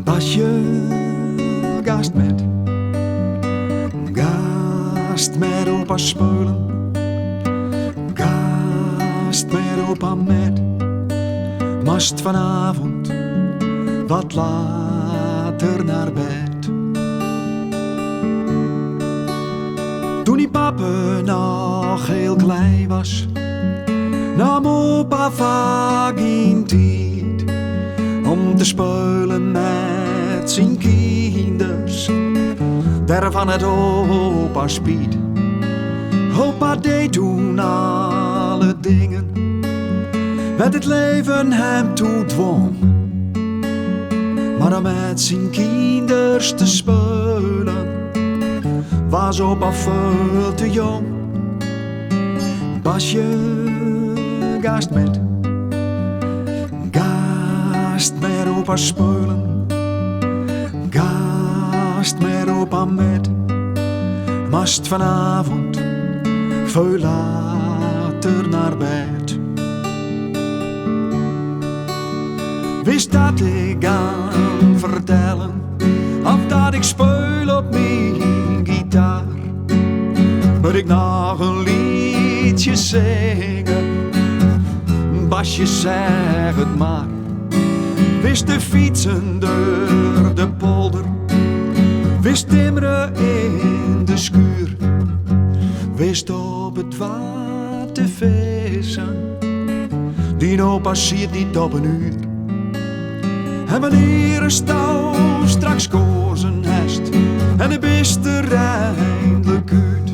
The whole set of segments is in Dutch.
Basje, gast met opa speulen, gast met opa met, mast vanavond wat later naar bed. Toen die pappe nog heel klein was, nam opa vaak in tijd om te spelen met zijn kinders. Daarvan het opa spiet. Opa deed toen alle dingen wat het leven hem toe dwong. Maar om met zijn kinders te spelen was opa veel te jong. Basje, gast met opa speulen, gast met opa met, mast vanavond veel later naar bed. Wist dat ik aan vertellen, of dat ik speel op mijn gitaar, moet ik nog een liedje zingen. Basje, zeg het maar. Wist te fietsen door de polder, wist timmeren in de schuur, wist op het water vissen, die opa ziet niet op een uur. En wanneer een stouw straks kozen hest en de beste eindelijk uit,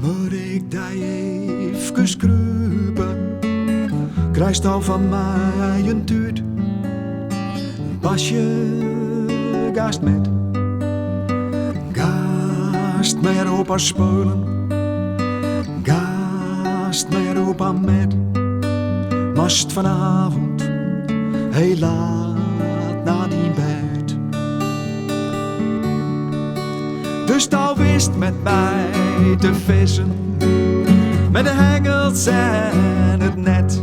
moet ik daar even kruipen, krijgt al van mij een tuut. Basje, gast met opa speulen, gast met opa met, mast vanavond heel laat naar die bed. Dus nou wist met mij te vissen, met de hengels en het net.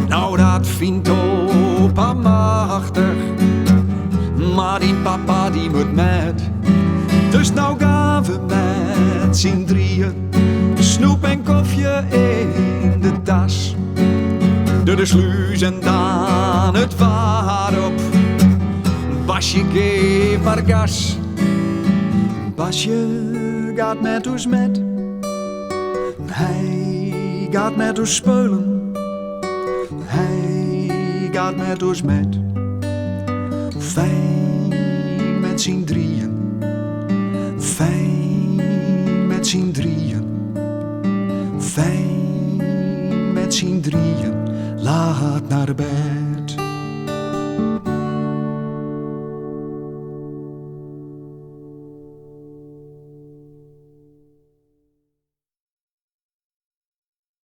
Nou, dat vindt opa machtig, maar die papa die moet met. Dus nou gaan we met z'n drieën, snoep en koffie in de tas. Door de sluis en dan het water op, Basje, geef maar gas. Basje gaat met ons met, hij gaat met ons speulen, hij gaat met ons met. Fijn met z'n drieën, fijn met z'n drieën, fijn met z'n drieën, laat naar bed.